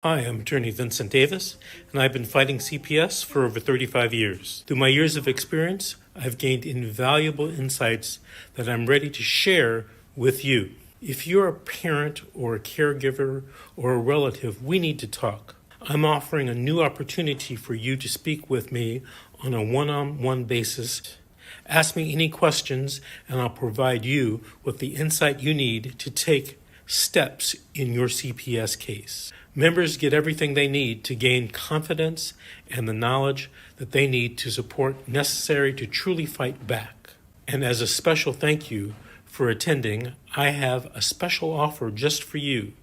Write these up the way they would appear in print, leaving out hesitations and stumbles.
Hi, I'm attorney Vincent Davis, and I've been fighting CPS for over 35 years. Through my years of experience, I've gained invaluable insights that I'm ready to share with you. If you're a parent or a caregiver or a relative, we need to talk. I'm offering a new opportunity for you to speak with me on a one-on-one basis. Ask me any questions, and I'll provide you with the insight you need to take steps in your CPS case. Members get everything they need to gain confidence and the knowledge that they need to support necessary to truly fight back. And as a special thank you for attending, I have a special offer just for you.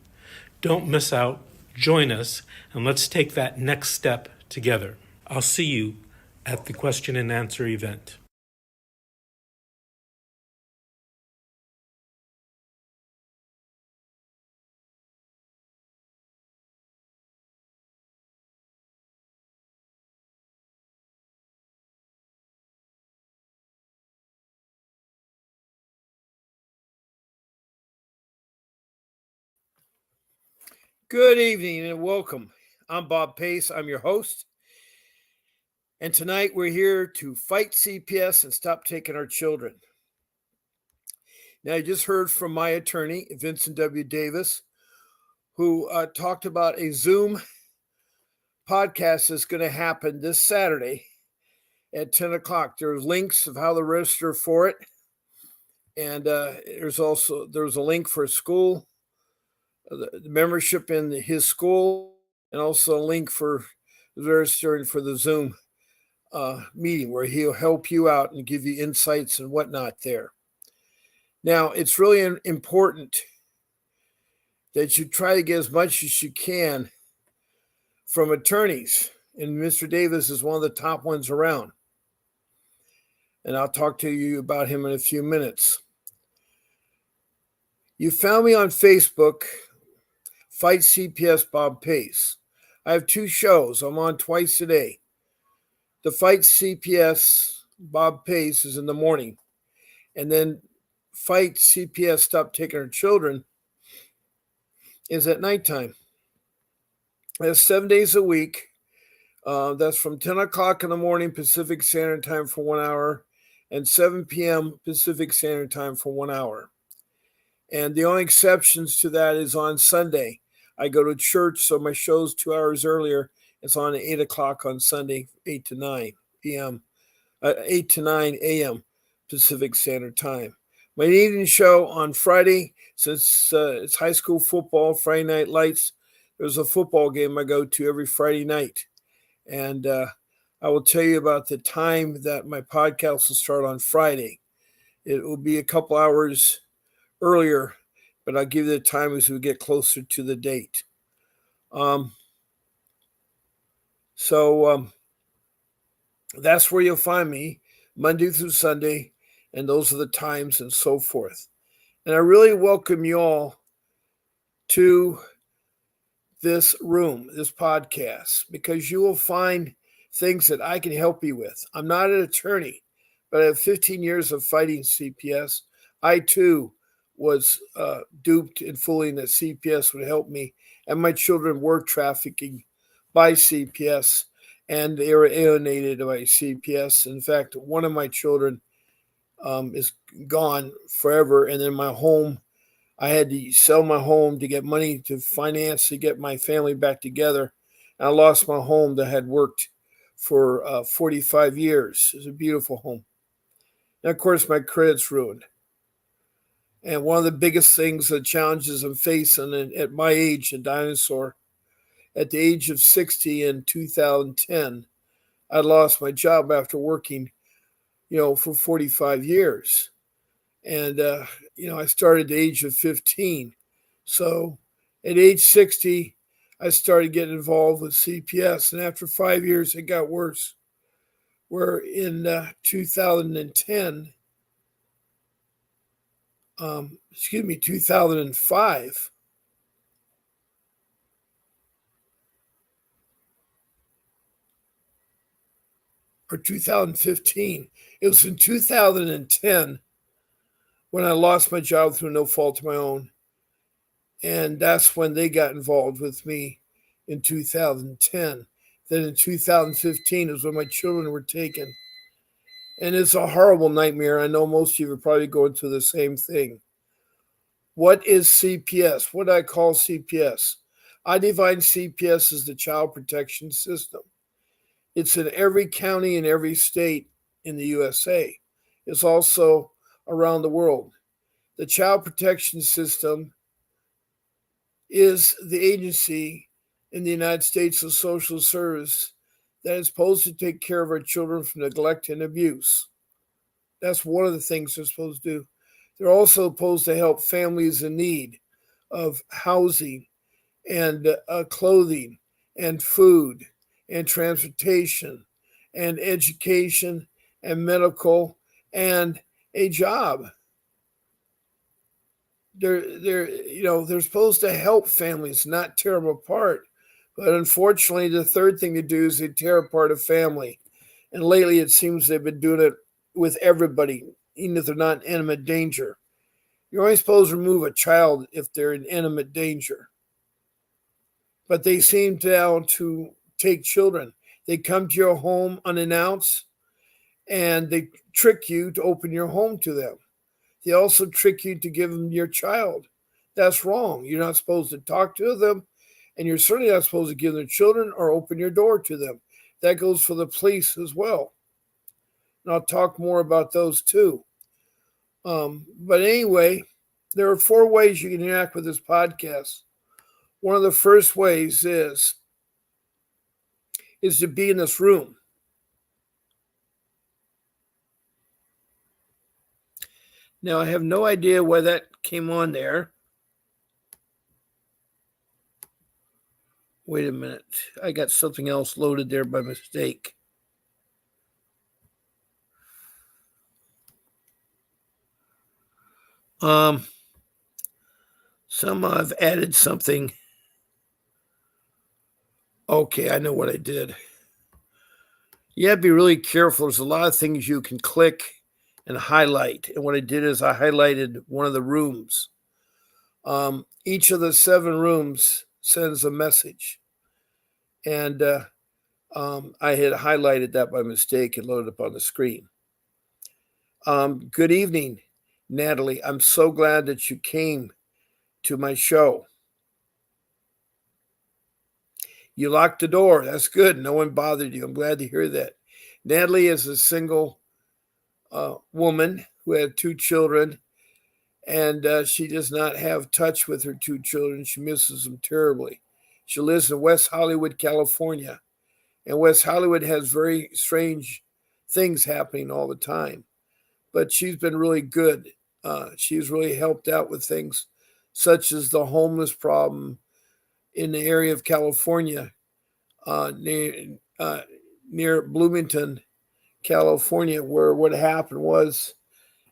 Don't miss out, join us, and let's take that next step together. I'll see you at the question and answer event. Good evening and welcome. I'm Bob Pace. I'm your host. And tonight we're here to fight CPS and stop taking our children. Now, you just heard from my attorney, Vincent W. Davis, who talked about a Zoom podcast that's going to happen this Saturday at 10 o'clock. There's links of how to register for it. And there's a link for Skool, the membership in his school, and also a link for registering for the Zoom meeting where he'll help you out and give you insights and whatnot there. Now, it's really important that you try to get as much as you can from attorneys. And Mr. Davis is one of the top ones around. And I'll talk to you about him in a few minutes. You found me on Facebook, Fight CPS Bob Pace. I have two shows. I'm on twice a day. The Fight CPS Bob Pace is in the morning. And then Fight CPS Stop Taking Our Children is at nighttime. That's 7 days a week. That's from 10 o'clock in the morning Pacific Standard Time for 1 hour and 7 p.m. Pacific Standard Time for 1 hour. And the only exceptions to that is on Sunday. I go to church, so my show's 2 hours earlier. It's on at 8 o'clock on Sunday, 8 to 9 p.m., 8 to 9 a.m. Pacific Standard Time. My evening show on Friday, since it's high school football, Friday Night Lights, there's a football game I go to every Friday night. And I will tell you about the time that my podcast will start on Friday. It will be a couple hours earlier, but I'll give you the time as we get closer to the date. So that's where you'll find me, Monday through Sunday, and those are the times and so forth. And I really welcome you all to this room, this podcast, because you will find things that I can help you with. I'm not an attorney, but I have 15 years of fighting CPS. I, too, was duped in fooling that CPS would help me, and my children were trafficking by CPS, and they were alienated by CPS. In fact, one of my children is gone forever, and then my home, I had to sell my home to get money to finance to get my family back together. And I lost my home that had worked for 45 years. It was a beautiful home. And of course, my credit's ruined. And one of the biggest things, the challenges I'm facing at my age, a dinosaur, at the age of 60 in 2010, I lost my job after working, for 45 years. And, I started at the age of 15. So at age 60, I started getting involved with CPS. And after 5 years, it got worse. Where in 2005, or 2015, it was in 2010 when I lost my job through no fault of my own. And that's when they got involved with me in 2010. Then in 2015 is when my children were taken. And it's a horrible nightmare. I know most of you are probably going through the same thing. What is CPS? What do I call CPS? I define CPS as the Child Protection System. It's in every county in every state in the USA. It's also around the world. The Child Protection System is the agency in the United States of social service that is supposed to take care of our children from neglect and abuse. That's one of the things they're supposed to do. They're also supposed to help families in need of housing and clothing and food and transportation and education and medical and a job. They're supposed to help families, not tear them apart. But unfortunately, the third thing to do is they tear apart a family. And lately, it seems they've been doing it with everybody, even if they're not in imminent danger. You're only supposed to remove a child if they're in imminent danger. But they seem now to take children. They come to your home unannounced, and they trick you to open your home to them. They also trick you to give them your child. That's wrong. You're not supposed to talk to them, and you're certainly not supposed to give them children or open your door to them. That goes for the police as well. And I'll talk more about those too. But anyway, there are 4 ways you can interact with this podcast. One of the first ways is to be in this room. Now, I have no idea why that came on there. Wait a minute. I got something else loaded there by mistake. Somehow I've added something. Okay, I know what I did. You have to be really careful. There's a lot of things you can click and highlight. And what I did is I highlighted one of the rooms. Each of the 7 rooms sends a message. And I had highlighted that by mistake and loaded up on the screen. Good evening, Natalie. I'm so glad that you came to my show. You locked the door. That's good. No one bothered you. I'm glad to hear that. Natalie is a single woman who had 2 children, and she does not have touch with her 2 children. She misses them terribly. She lives in West Hollywood, California, and West Hollywood has very strange things happening all the time. But she's been really good. She's really helped out with things such as the homeless problem in the area of California, near Bloomington, California, where what happened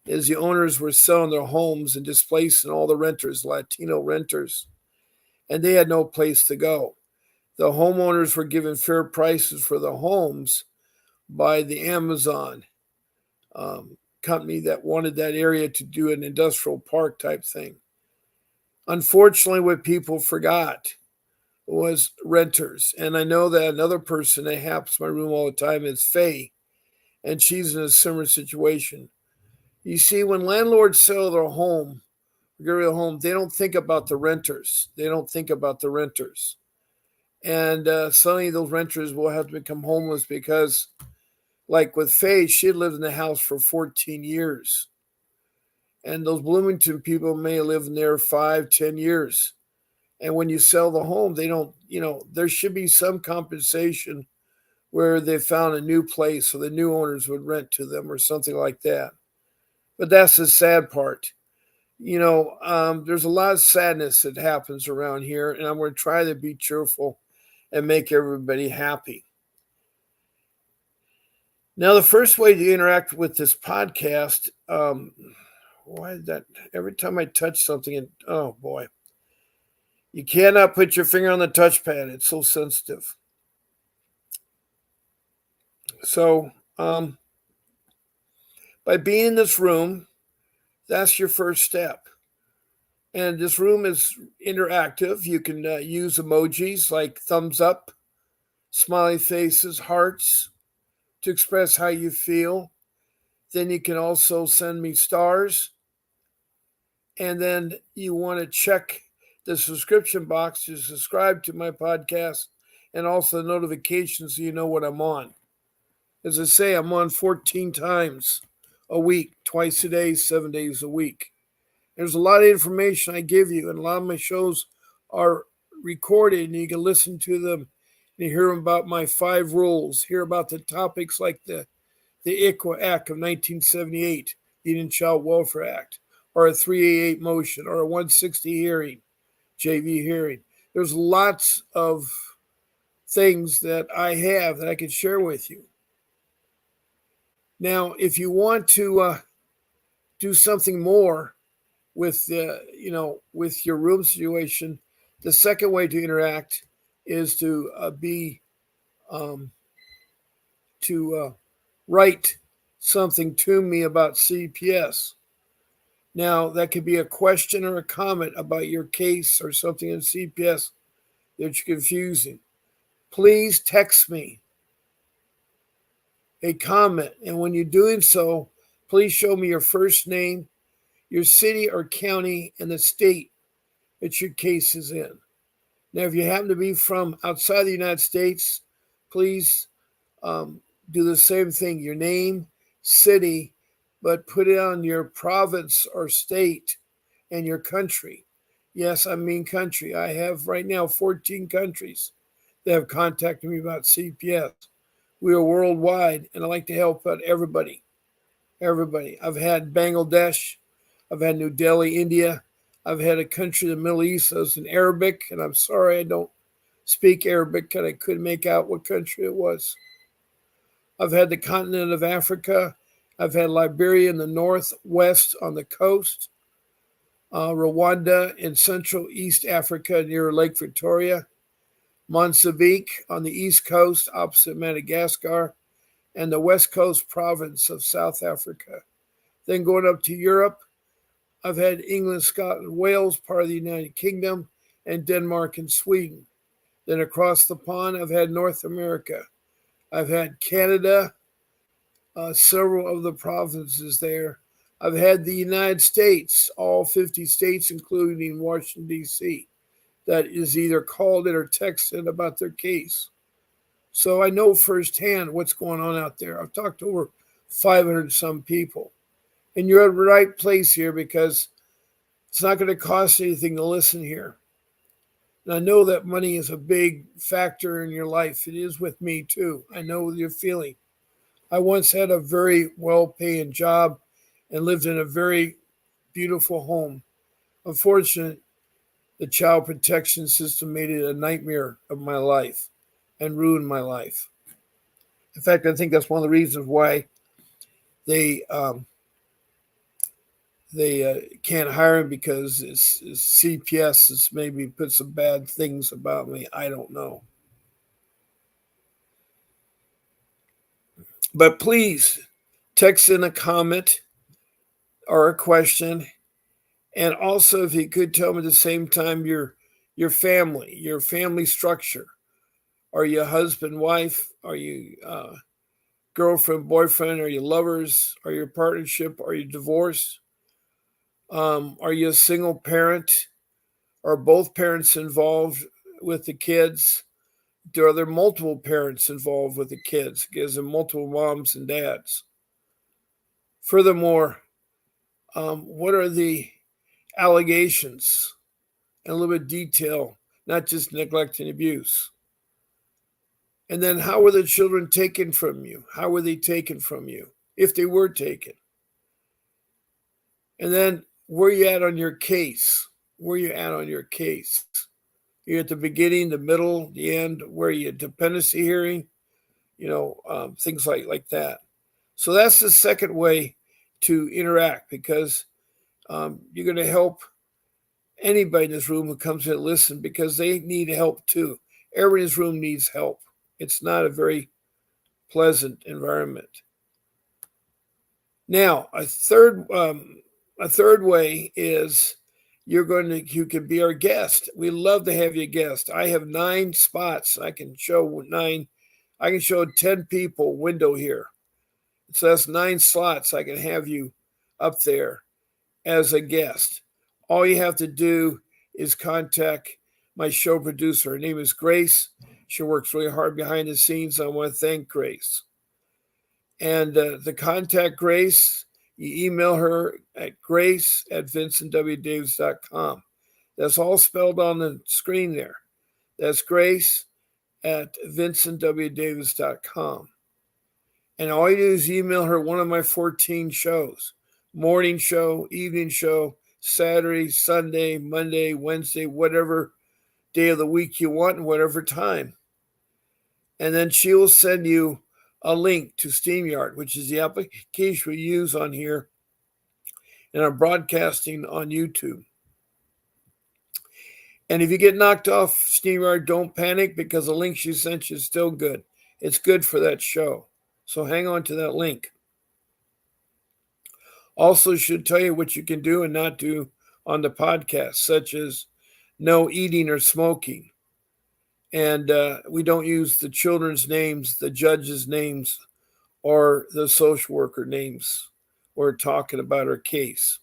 is the owners were selling their homes and displacing all the renters, Latino renters, and they had no place to go. The homeowners were given fair prices for the homes by the Amazon company that wanted that area to do an industrial park type thing. Unfortunately, what people forgot was renters. And I know that another person that happens in my room all the time is Faye, and she's in a similar situation. You see, when landlords sell their home, get rid of the home, they don't think about the renters. And suddenly those renters will have to become homeless because, like with Faye, she had lived in the house for 14 years. And those Bloomington people may have lived in there 5, 10 years. And when you sell the home, they don't, there should be some compensation where they found a new place so the new owners would rent to them or something like that. But that's the sad part. There's a lot of sadness that happens around here, and I'm going to try to be cheerful and make everybody happy. Now, the first way to interact with this podcast, why is that? Every time I touch something, oh boy. You cannot put your finger on the touchpad. It's so sensitive. So, by being in this room, that's your first step. And this room is interactive. You can use emojis like thumbs up, smiley faces, hearts to express how you feel. Then you can also send me stars. And then you want to check the subscription box to subscribe to my podcast and also the notifications so you know what I'm on. As I say, I'm on 14 times a week, twice a day, 7 days a week. There's a lot of information I give you, and a lot of my shows are recorded, and you can listen to them and hear about my 5 rules, hear about the topics like the ICWA Act of 1978, the Indian Child Welfare Act, or a 388 motion, or a 160 hearing, JV hearing. There's lots of things that I have that I can share with you. Now, if you want to do something more with with your room situation, the second way to interact is to write something to me about CPS. Now, that could be a question or a comment about your case or something in CPS that you're confusing. Please text me a comment, and when you're doing so, please show me your first name, your city or county, and the state that your case is in. Now, if you happen to be from outside the United States, please do the same thing, your name, city, but put it on your province or state and your country. Yes, I mean country. I have right now 14 countries that have contacted me about CPS. We are worldwide, and I like to help out everybody. Everybody. I've had Bangladesh. I've had New Delhi, India. I've had a country in the Middle East that was in Arabic, and I'm sorry I don't speak Arabic and I couldn't make out what country it was. I've had the continent of Africa. I've had Liberia in the northwest on the coast, Rwanda in Central East Africa near Lake Victoria, Mozambique on the east coast opposite Madagascar, and the west coast province of South Africa. Then going up to Europe, I've had England, Scotland, Wales, part of the United Kingdom, and Denmark and Sweden. Then across the pond, I've had North America. I've had Canada, several of the provinces there. I've had the United States, all 50 states, including Washington, D.C., that is either called in or texted about their case. So I know firsthand what's going on out there. I've talked to over 500 some people. And you're at the right place here because it's not going to cost anything to listen here. And I know that money is a big factor in your life. It is with me too. I know what you're feeling. I once had a very well-paying job and lived in a very beautiful home. Unfortunately, the child protection system made it a nightmare of my life and ruined my life. In fact, I think that's one of the reasons why they can't hire him, because it's CPS has maybe put some bad things about me. I don't know. But please text in a comment or a question. And also, if you could tell me at the same time your family structure. Are you husband, wife? Are you girlfriend, boyfriend? Are you lovers? Are you partnership? Are you divorced? Are you a single parent? Are both parents involved with the kids? Are there multiple parents involved with the kids? Is there multiple moms and dads? Furthermore, what are the allegations? And a little bit of detail, not just neglect and abuse. And then how were the children taken from you? How were they taken from you, if they were taken? And then where you at on your case? Where you at on your case? You're at the beginning, the middle, the end, where you at dependency hearing, things like that. So that's the second way to interact, because you're going to help anybody in this room who comes in to listen, because they need help too. Everybody in this room needs help. It's not a very pleasant environment. Now, a third way is you can be our guest. We love to have you guest. I have 9 spots. I can show 10 people window here. So that's 9 slots. I can have you up there as a guest. All you have to do is contact my show producer. Her name is Grace. She works really hard behind the scenes. I want to thank Grace. And to contact Grace, you email her at grace@vincentwdavis.com. That's all spelled on the screen there. That's grace@vincentwdavis.com. And all you do is email her one of my 14 shows: morning show, evening show, Saturday, Sunday, Monday, Wednesday, whatever day of the week you want and whatever time. And then she will send you a link to StreamYard, which is the application we use on here and are broadcasting on YouTube. And if you get knocked off StreamYard, don't panic, because the link she sent you is still good. It's good for that show. So hang on to that link. Also should tell you what you can do and not do on the podcast, such as no eating or smoking. And we don't use the children's names, the judge's names, or the social worker names. We're talking about our case.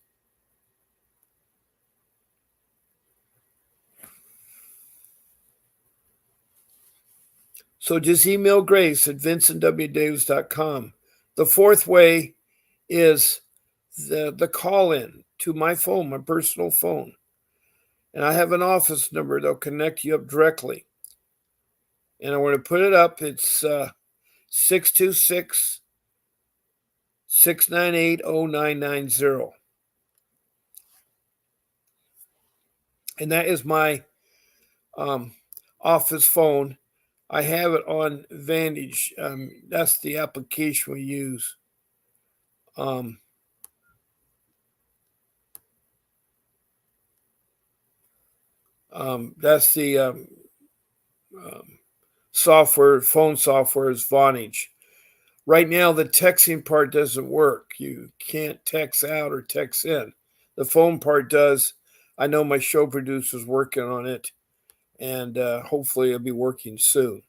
So just email Grace at vincentwdavis.com. The fourth way is the call-in to my phone, my personal phone. And I have an office number that'll connect you up directly. And I'm going to put it up. It's 626-698-0990. And that is my office phone. I have it on Vantage. That's the application we use. That's the software, phone software is Vonage. Right now, the texting part doesn't work. You can't text out or text in. The phone part does. I know my show producer's working on it, and hopefully it'll be working soon.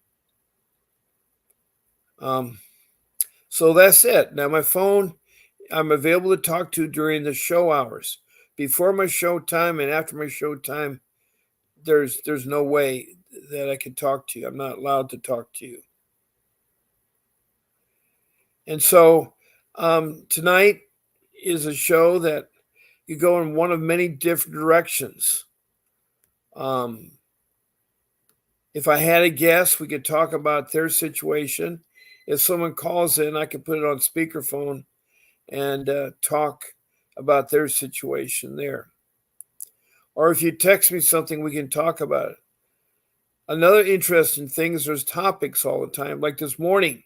So that's it. Now, my phone, I'm available to talk to during the show hours. Before my show time and after my show time, there's no way that I can talk to you. I'm not allowed to talk to you. And so tonight is a show that you go in one of many different directions. If I had a guest, we could talk about their situation. If someone calls in, I could put it on speakerphone and talk about their situation there. Or if you text me something, we can talk about it. Another interesting thing is there's topics all the time. Like this morning,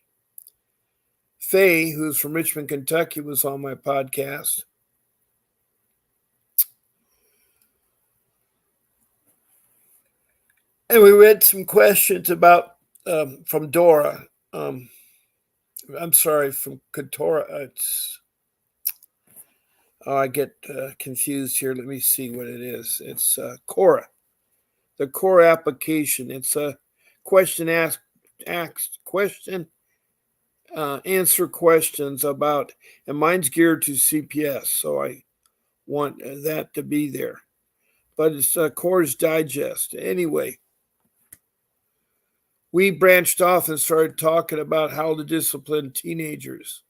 Faye, who's from Richmond, Kentucky, was on my podcast. And we read some questions about from Dora. I'm sorry, from Katora. I get confused here. Let me see what it is. It's Cora, the Cora application. It's a question answer questions about, and mine's geared to CPS, so I want that to be there. But it's Cora's Digest. Anyway, we branched off and started talking about how to discipline teenagers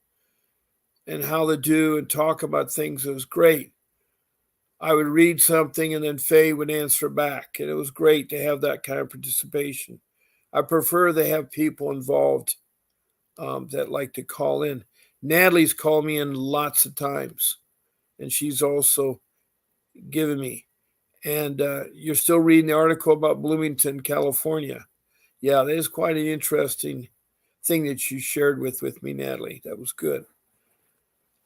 and how to do and talk about things. It was great. I would read something and then Faye would answer back. And it was great to have that kind of participation. I prefer to have people involved that like to call in. Natalie's called me in lots of times, and she's also given me. And you're still reading the article about Bloomington, California. Yeah, that is quite an interesting thing that you shared with me, Natalie. That was good.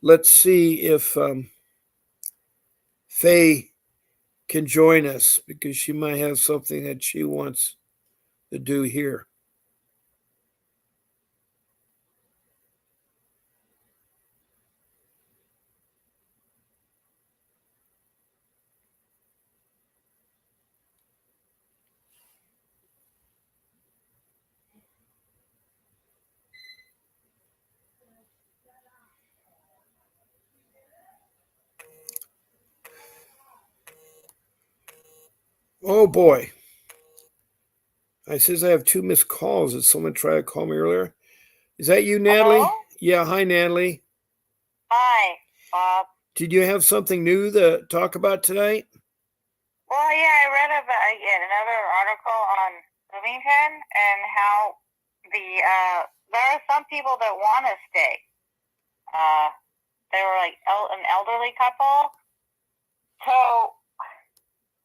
Let's see if Faye can join us, because she might have something that she wants to do here. Oh boy. I says I have 2 missed calls. Did someone try to call me earlier? Is that you, Natalie? Hello? Yeah, hi, Natalie. Hi, Bob. Did you have something new to talk about tonight? Well, yeah, I read about another article on Bloomington and how there are some people that want to stay. They were like an elderly couple. So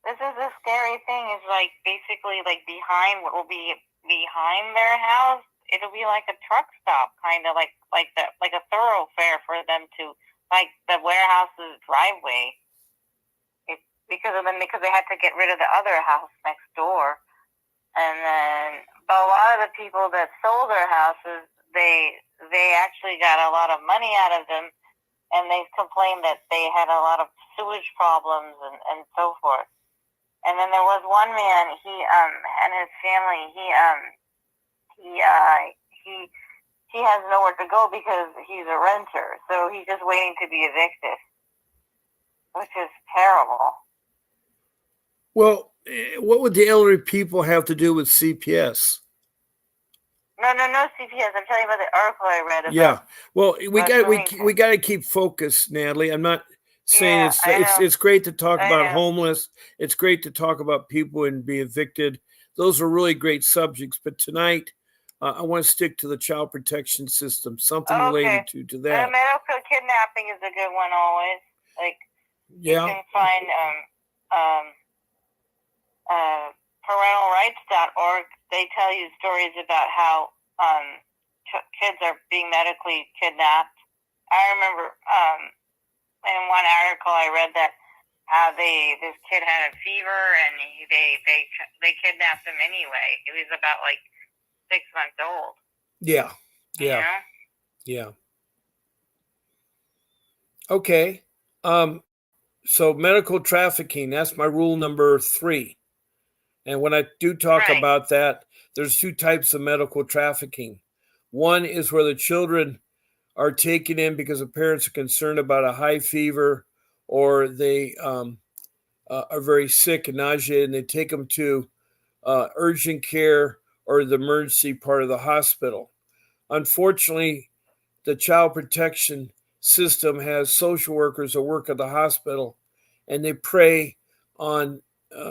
this is a scary thing. Is like basically like behind what will be behind their house. It'll be like a truck stop, kind of like a thoroughfare for them to like the warehouse's driveway. Because they had to get rid of the other house next door, and then but a lot of the people that sold their houses, they actually got a lot of money out of them, and they complained that they had a lot of sewage problems and so forth. And then there was one man, he and his family, he has nowhere to go because he's a renter, so he's just waiting to be evicted, which is terrible. Well, what would the elderly people have to do with CPS? No CPS. I'm telling you about the article I read about. Yeah. Well, we got to keep focused, Natalie. I'm not saying it's great to talk about homeless. It's great to talk about people and be evicted. Those are really great subjects. But tonight, I want to stick to the child protection system. Something related to that. Medical kidnapping is a good one always. Like you can find parentalrights.org. They tell you stories about how kids are being medically kidnapped. I remember in one article I read that how this kid had a fever and they kidnapped him anyway. He was about like 6 months old. Yeah. You know? Yeah. Okay. So medical trafficking, that's my rule number 3. And when I do talk about that, there's 2 types of medical trafficking. One is where the children are taken in because the parents are concerned about a high fever or they are very sick and nauseated, and they take them to urgent care or the emergency part of the hospital. Unfortunately, the child protection system has social workers that work at the hospital, and they prey on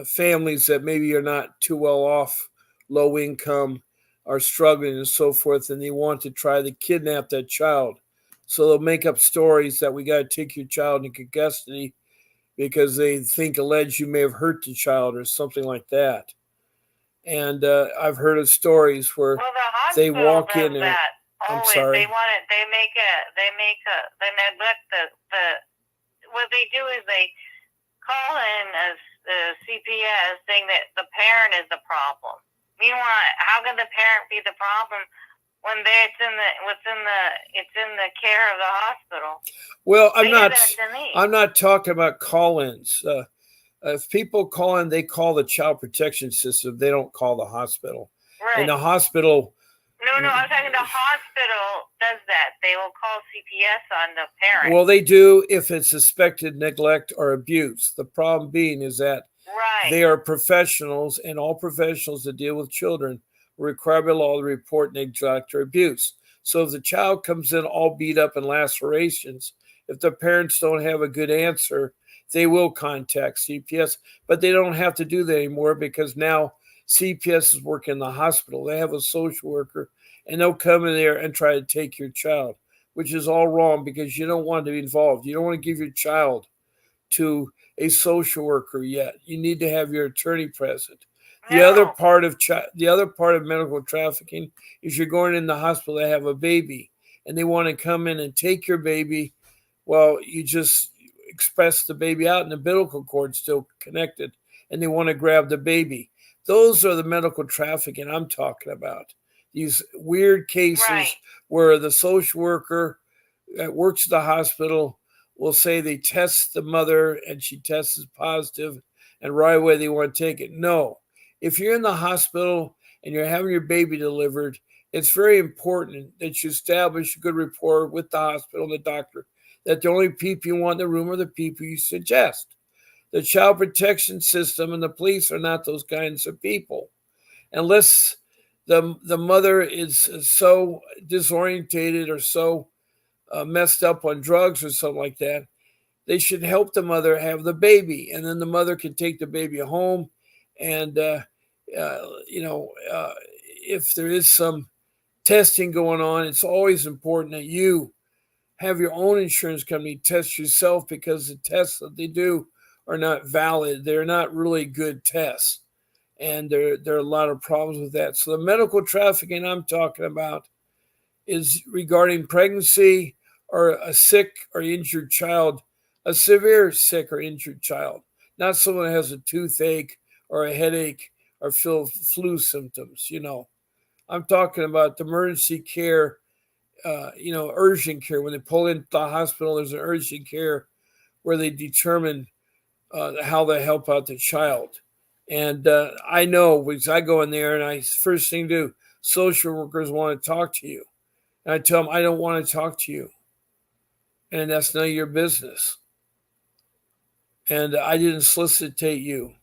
families that maybe are not too well off, low income, are struggling and so forth, and they want to try to kidnap that child. So they'll make up stories that we got to take your child into custody because they think alleged you may have hurt the child or something like that. And I've heard of stories where they walk in and I'm sorry. They neglect what they do is they call in as CPS saying that the parent is the problem. Meanwhile, how can the parent be the problem when it's in the care of the hospital? Well, I'm not talking about call-ins. If people call in, they call the child protection system. They don't call the hospital. Right. And the hospital. No, I'm talking the hospital does that. They will call CPS on the parent. Well, they do if it's suspected neglect or abuse. The problem being is that they are professionals, and all professionals that deal with children are required by law to report neglect or abuse. So if the child comes in all beat up and lacerations, if the parents don't have a good answer, they will contact CPS, but they don't have to do that anymore because now CPS is working in the hospital. They have a social worker, and they'll come in there and try to take your child, which is all wrong because you don't want to be involved. You don't want to give your child to a social worker yet. You need to have your attorney present. The other part of medical trafficking is you're going in the hospital to have a baby, and they want to come in and take your baby. Well, you just express the baby out, and the umbilical cord still connected, and they want to grab the baby. Those are the medical trafficking I'm talking about. These weird cases where the social worker that works at the hospital will say they test the mother and she tests positive, and right away they want to take it. No. If you're in the hospital and you're having your baby delivered, it's very important that you establish a good rapport with the hospital and the doctor that the only people you want in the room are the people you suggest. The child protection system and the police are not those kinds of people. Unless the mother is so disorientated or so messed up on drugs or something like that, they should help the mother have the baby, and then the mother can take the baby home. And if there is some testing going on, it's always important that you have your own insurance company test yourself, because the tests that they do are not valid. They're not really good tests, and there are a lot of problems with that. So the medical trafficking I'm talking about is regarding pregnancy or a sick or injured child, a severe sick or injured child, not someone that has a toothache or a headache or flu symptoms. I'm talking about the emergency care, urgent care. When they pull into the hospital, there's an urgent care where they determine how they help out the child. And I know, because I go in there and first thing to do, social workers want to talk to you. And I tell them, I don't want to talk to you. And that's none of your business. And I didn't solicitate you.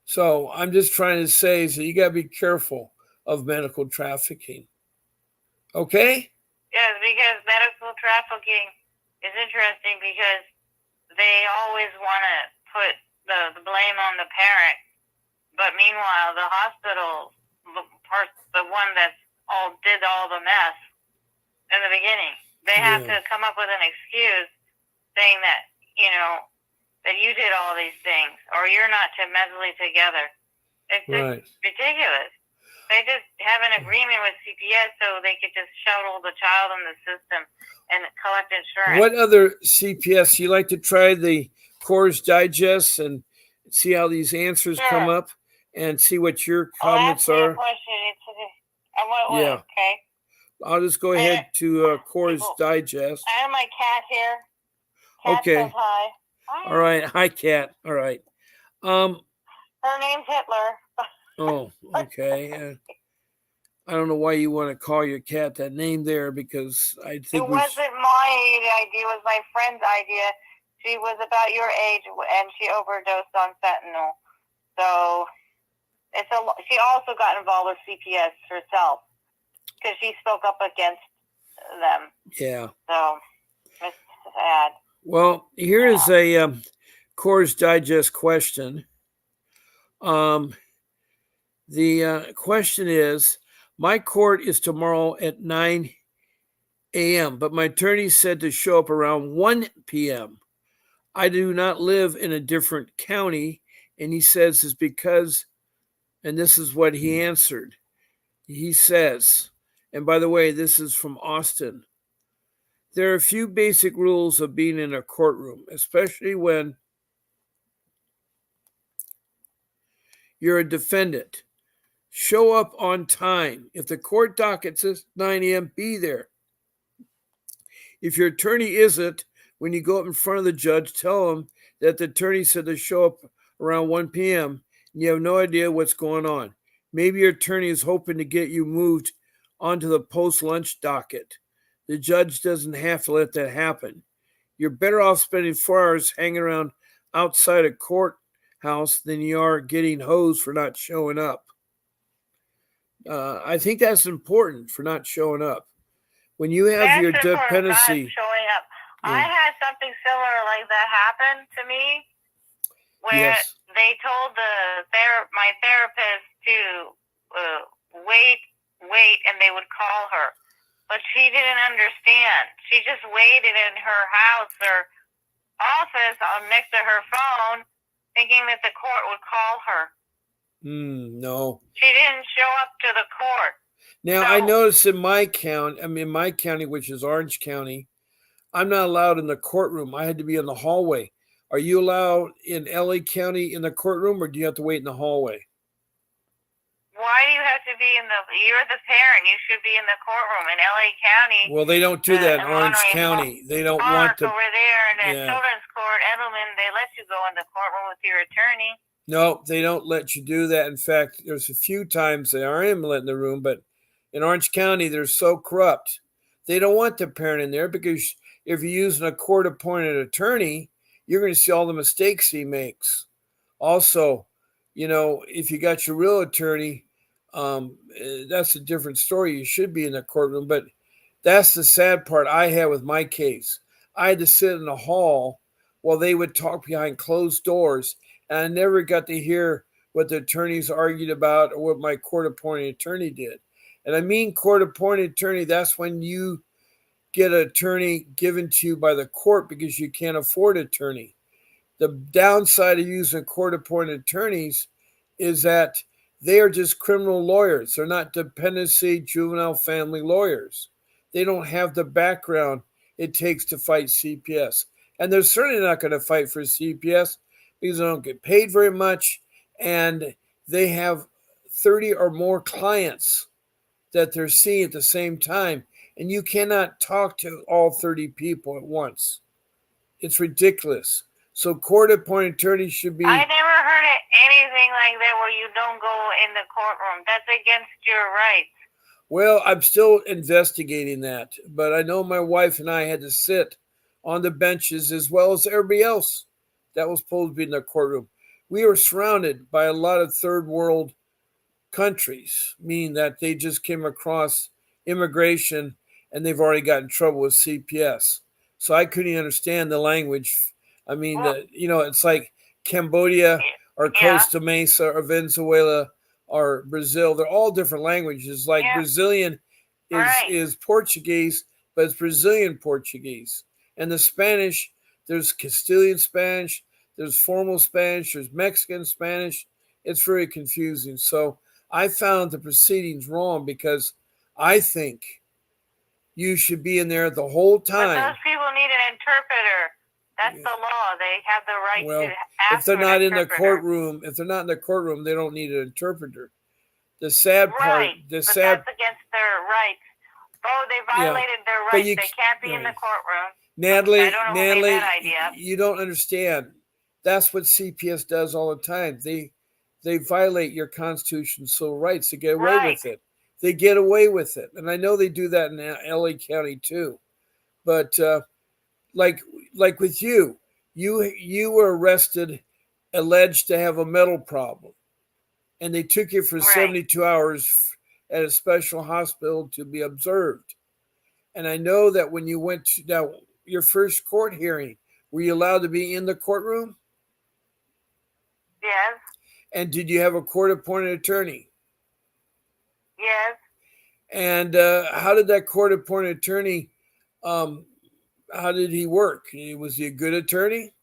So I'm just trying to say is that you got to be careful of medical trafficking. Okay? Yes, because medical trafficking is interesting because they always want to put the blame on the parent. But meanwhile, the hospital, the one that did all the mess in the beginning, they have to come up with an excuse saying that, that you did all these things or you're not mentally together. It's just ridiculous. They just have an agreement with CPS so they could just shuttle the child in the system and collect insurance. What other CPS? You like to try the Coors Digest and see how these answers come up and see what your comments are? Okay. I'll just go ahead to Coors Digest. I have my cat here. Cat says hi. Hi. All right. Hi, Cat. All right. Her name's Hitler. Oh, okay. I don't know why you want to call your cat that name there, because I think it wasn't my idea. It was my friend's idea. She was about your age, and she overdosed on fentanyl. So she also got involved with CPS herself because she spoke up against them. Yeah. So it's sad. Well, here is a Coors Digest question. The question is, my court is tomorrow at 9 a.m., but my attorney said to show up around 1 p.m. I do not live in a different county, and he says it's because, and this is what he answered. He says, and by the way, this is from Austin, there are a few basic rules of being in a courtroom, especially when you're a defendant. Show up on time. If the court docket says 9 a.m., be there. If your attorney isn't, when you go up in front of the judge, tell him that the attorney said to show up around 1 p.m. and you have no idea what's going on. Maybe your attorney is hoping to get you moved onto the post-lunch docket. The judge doesn't have to let that happen. You're better off spending 4 hours hanging around outside a courthouse than you are getting hosed for not showing up. I think that's important, for not showing up. When you have your dependency. Showing up. Yeah. I had something similar like that happen to me, where they told my therapist to wait, and they would call her. But she didn't understand. She just waited in her house or office next to her phone, thinking that the court would call her. No. She didn't show up to the court. Now, I noticed in my county, which is Orange County, I'm not allowed in the courtroom. I had to be in the hallway. Are you allowed in LA County in the courtroom, or do you have to wait in the hallway? Why do you have to be you're the parent. You should be in the courtroom in LA County. Well, they don't do that in Orange County. They don't want to. Over there in the children's court, Edelman, they let you go in the courtroom with your attorney. No, they don't let you do that. In fact, there's a few times they are in the room, but in Orange County, they're so corrupt. They don't want the parent in there, because if you're using a court-appointed attorney, you're going to see all the mistakes he makes. Also, if you got your real attorney, that's a different story. You should be in the courtroom, but that's the sad part I had with my case. I had to sit in the hall while they would talk behind closed doors, and I never got to hear what the attorneys argued about or what my court-appointed attorney did. And I mean court-appointed attorney, that's when you get an attorney given to you by the court because you can't afford an attorney. The downside of using court-appointed attorneys is that they are just criminal lawyers. They're not dependency juvenile family lawyers. They don't have the background it takes to fight CPS. And they're certainly not going to fight for CPS because they don't get paid very much, and they have 30 or more clients that they're seeing at the same time, and you cannot talk to all 30 people at once. It's ridiculous. So court-appointed attorneys should be... I never heard of anything like that where you don't go in the courtroom. That's against your rights. Well, I'm still investigating that, but I know my wife and I had to sit on the benches as well as everybody else that was supposed to be in the courtroom. We were surrounded by a lot of third world countries, meaning that they just came across immigration and they've already got in trouble with CPS. So I couldn't even understand the language. I mean, it's like Cambodia or Costa Mesa or Venezuela or Brazil. They're all different languages. Like Brazilian is Portuguese, but it's Brazilian Portuguese. And the Spanish, there's Castilian Spanish, there's formal Spanish, there's Mexican Spanish. It's very confusing. So I found the proceedings wrong because I think you should be in there the whole time. But those people need an interpreter. That's the law. They have the right to ask if they're for not an in the interpreter. if they're not in the courtroom, they don't need an interpreter. The sad part, that's against their rights. Oh, they violated their rights. They can't be in the courtroom. Natalie, I don't know who made that idea. you don't understand. That's what CPS does all the time. They violate your constitutional civil rights to get away with it. They get away with it. And I know they do that in LA County too. But like with you were arrested, alleged to have a mental problem. And they took you for 72 hours at a special hospital to be observed. And I know that when you went to your first court hearing, were you allowed to be in the courtroom? Yes. And did you have a court-appointed attorney? Yes. And how did that court-appointed attorney, how did he work? Was he a good attorney?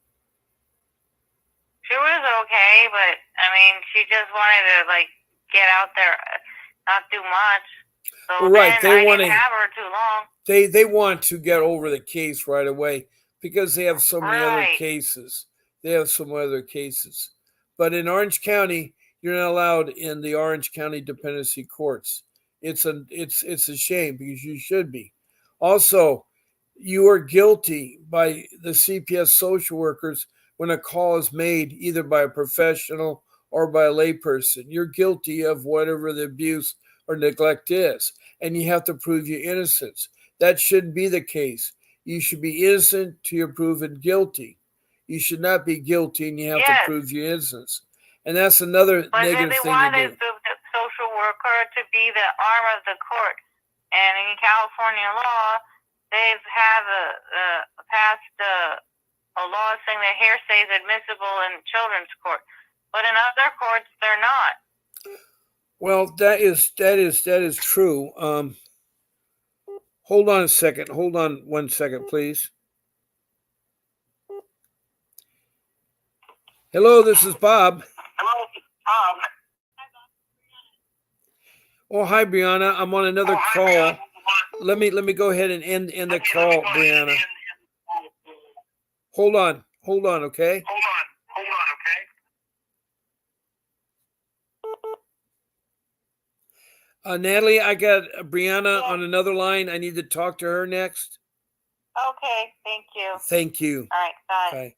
She was okay, but I mean, she just wanted to get out there, not do much. So they didn't have her too long. They want to get over the case right away because they have so many other cases. But in Orange County, you're not allowed in the Orange County dependency courts. It's a shame because you should be. Also, you are guilty by the CPS social workers when a call is made either by a professional or by a layperson. You're guilty of whatever the abuse or neglect is, and you have to prove your innocence. That shouldn't be the case. You should be innocent till you're proven guilty. You should not be guilty and you have to prove your innocence. And that's another negative thing to do. But they wanted the social worker to be the arm of the court. And in California law, they've passed a law saying that hearsay is admissible in children's court. But in other courts, they're not. Well, that is true. Hold on a second. Hold on 1 second, please. Hello, this is Bob. Hello, Bob. Oh, hi, Brianna. I'm on another call. Let me go ahead and end the call, Brianna. Hold on, okay? Hold on, okay? Natalie, I got Brianna on another line. I need to talk to her next. Okay, thank you. Thank you. All right, bye. Bye.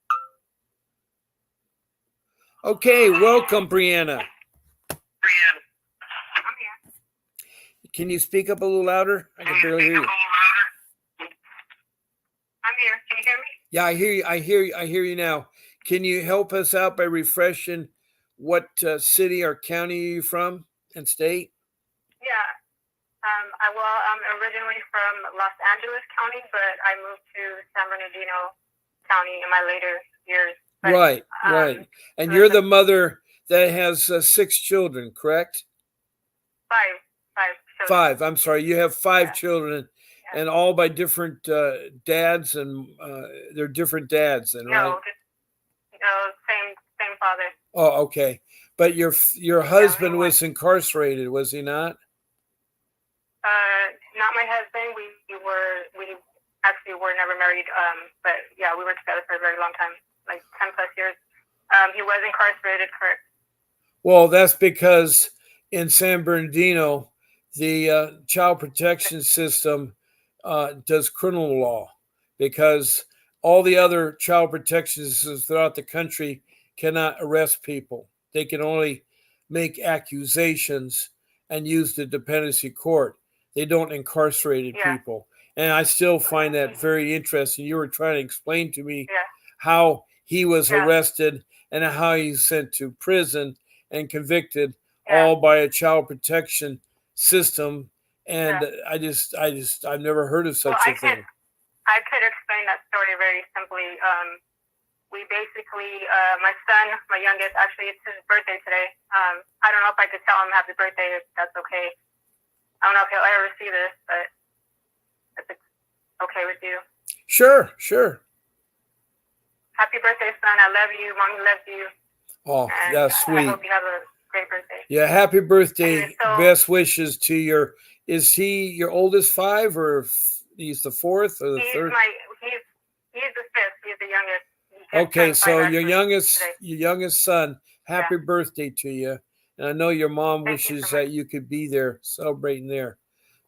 Okay, welcome, Brianna. I'm here. Can you speak up a little louder? I can barely hear you. I'm here. Can you hear me? Yeah, I hear you. I hear you now. Can you help us out by refreshing what city or county are you from and state? Yeah. I'm originally from Los Angeles County, but I moved to San Bernardino County in my later years. But, Right, right. And you're the mother that has 6 children, correct? Five. Children. 5. I'm sorry. You have 5 Yeah. children, and all by different dads, and they're different dads, then, right? No, same father. Oh, okay. But your husband was incarcerated, was he not? Not my husband. We actually were never married. But yeah, we were together for a very long time, like 10 plus years. He was incarcerated, correct? Well, that's because in San Bernardino, the child protection system does criminal law, because all the other child protection systems throughout the country cannot arrest people. They can only make accusations and use the dependency court. They don't incarcerate people. And I still find that very interesting. You were trying to explain to me how he was arrested and how he's sent to prison and convicted all by a child protection system. And I've never heard of such a thing. I could explain that story very simply. We basically, my youngest, actually, it's his birthday today. I don't know if I could tell him happy birthday, if that's okay. I don't know if he'll ever see this, but if it's okay with you. Sure. Happy birthday, son. I love you. Mommy loves you. Oh, and that's sweet. I hope you have a great birthday. Yeah, happy birthday. Best wishes to is he your oldest 5, or he's the 4th or the 3rd? He's the 5th. He's the youngest. Okay, so your youngest son, happy birthday to you. And I know your mom wishes that you could be there celebrating there.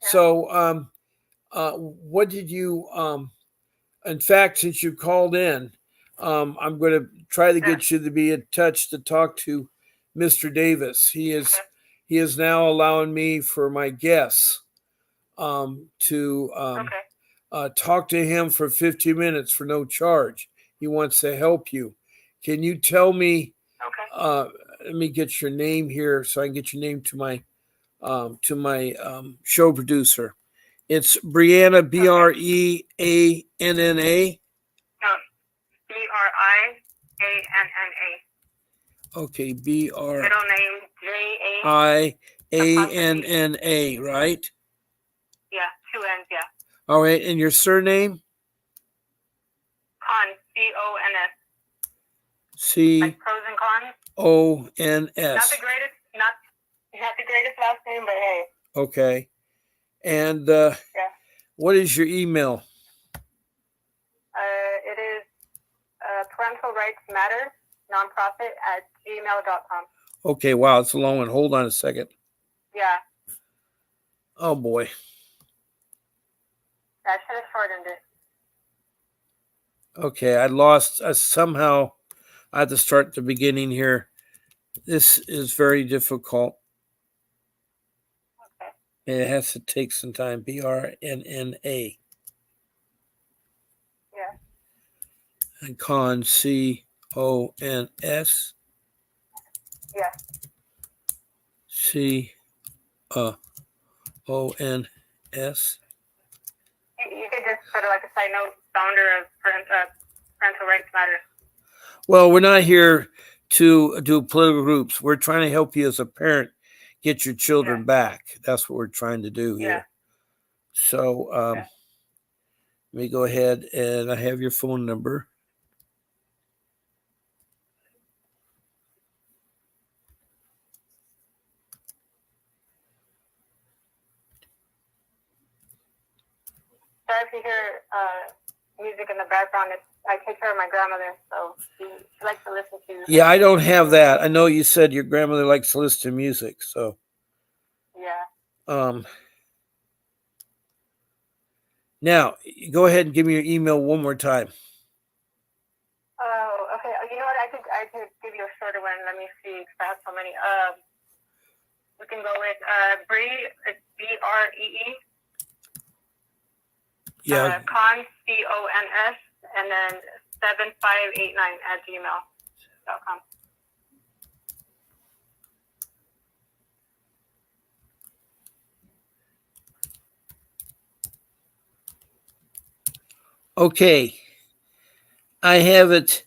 Yeah. So what did you in fact, since you called in, I'm going to try to get you to be in touch to talk to Mr. Davis. He is now allowing me for my guests to talk to him for 15 minutes for no charge. He wants to help you. Can you tell me? Let me get your name here so I can get your name to my show producer. It's Brianna, Breanna. No, Brianna. Okay, middle name Brianna, right? Yeah, 2 N's, yeah. All right, and your surname? Cons, C-O-N-S. C. Like pros and cons. O-N-S. Not the greatest last name, but hey. Okay. And what is your email? It is Parental Rights Matter nonprofit @gmail.com. Okay, wow, it's a long one. Hold on a second. Yeah. Oh boy. I should have shortened it. Okay, I lost somehow. I have to start at the beginning here. This is very difficult. Okay. And it has to take some time. Brianna. Yeah. And Cons, C-O-N-S. Yeah. C-O-N-S. You could just put like a side note, founder of Parental Rights Matter. Well, we're not here to do political groups. We're trying to help you as a parent get your children back. That's what we're trying to do here. So let me go ahead, and I have your phone number. Sorry if you hear music in the background. I take care of my grandmother, so she likes to listen to. Yeah, I don't have that. I know you said your grandmother likes to listen to music, so. Yeah. Now, go ahead and give me your email one more time. Oh, okay. You know what? I could give you a shorter one. Let me see, because I have so many. We can go with Bree. It's B-R-E-E. Yeah. Cons, C-O-N-S, and then 7589@gmail.com. Okay. I have it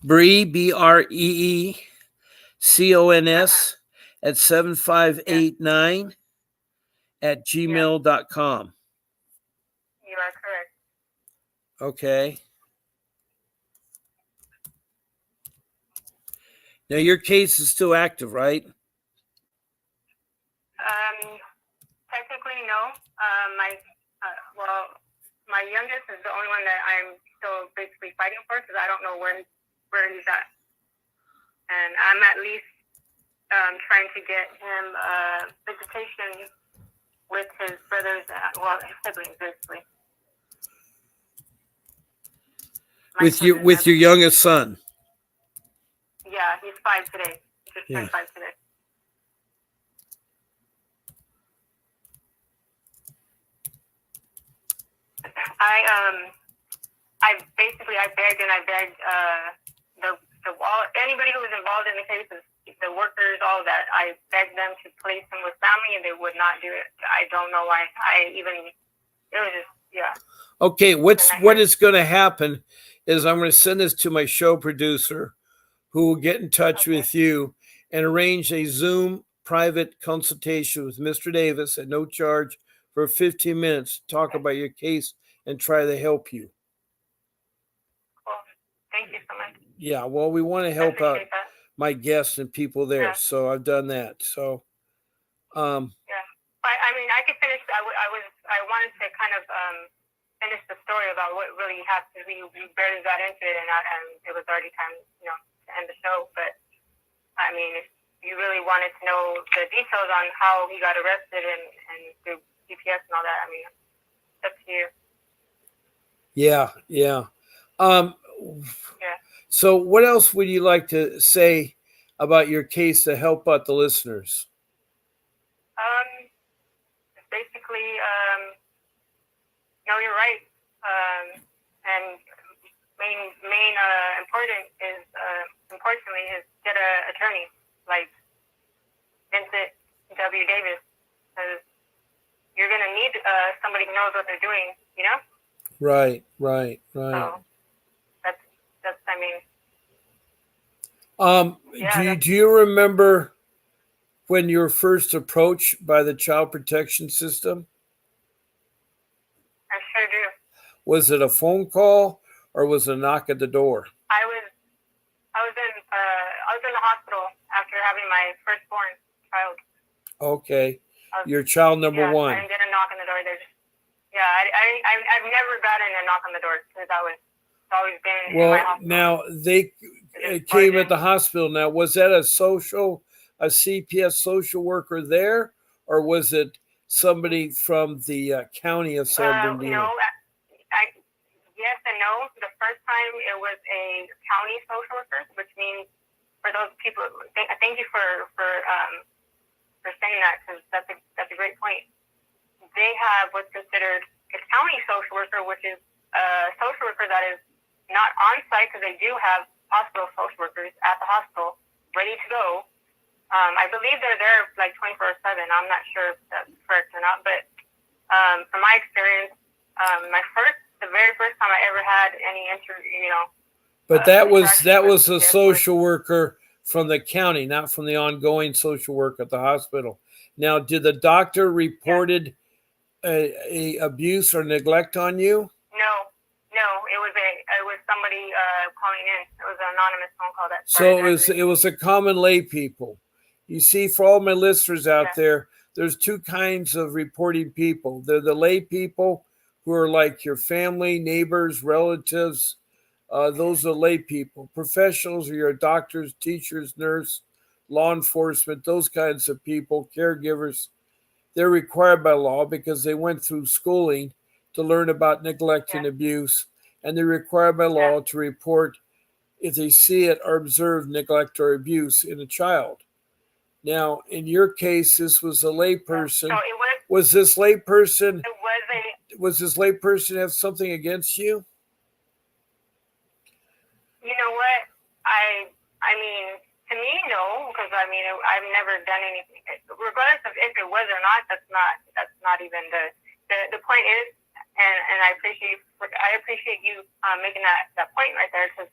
Bree, BREECONS at 7589 at gmail.com. You are correct. Okay. Now your case is still active, right? Technically, no. My youngest is the only one that I'm still basically fighting for because I don't know where he's at, and I'm at least trying to get him visitation with his brothers, his siblings, basically. With your youngest son. Yeah, he's 5 today. He just turned 5 today. I begged anybody who was involved in the cases, the workers, all of that. I begged them to place him with family, and they would not do it. I don't know why. It was just, yeah. Okay, what is going to happen is I'm going to send this to my show producer, who will get in touch with you and arrange a Zoom private consultation with Mr. Davis at no charge for 15 minutes to talk about your case and try to help you. Cool. Thank you so much. Yeah, well, we want to help out my guests and people there, so I've done that. So, yeah, I mean, I could finish. I wanted to kind of finish the story about what really happened. We barely got into it, and it was already time, to end the show. But I mean, if you really wanted to know the details on how he got arrested and through CPS and all that, I mean, it's up to you. Yeah. Yeah. So what else would you like to say about your case to help out the listeners? Basically, no, you're right. And main importantly is get an attorney like Vincent W. Davis, because you're going to need somebody who knows what they're doing, Right. So that's I mean. Do you remember when you were first approached by the child protection system? I sure do. Was it a phone call or was it a knock at the door? I was in the hospital after having my firstborn child. Okay. Your child number one. I didn't get a knock on the door. I've never gotten a knock on the door since it's always been in my hospital. Now they came at the hospital. Now, was that a CPS social worker there, or was it somebody from the county of San Bernardino? Yes and no. The first time it was a county social worker, which means for those people, thank you for saying that, because that's a great point. They have what's considered a county social worker, which is a social worker that is not on site, because they do have hospital social workers at the hospital ready to go. I believe they're there like 24/7. I'm not sure if that's correct or not, but from my experience, the very first time I ever had any interview, But that was a social worker from the county, not from the ongoing social work at the hospital. Now, did the doctor reported a abuse or neglect on you? No, it was somebody calling in. It was an anonymous phone call that. So it was a common lay people. You see, for all my listeners out there, there's two kinds of reporting people. They're the lay people, who are like your family, neighbors, relatives. Those are lay people. Professionals are your doctors, teachers, nurse, law enforcement, those kinds of people, caregivers. They're required by law because they went through schooling to learn about neglect and abuse, and they're required by law to report if they see it or observe neglect or abuse in a child. Now, in your case, this was a lay person. Was this lay person? Was this lay person have something against you? know, because I mean, I've never done anything. Regardless of if it was or not, that's not even the point is, and I appreciate you making that point right there, because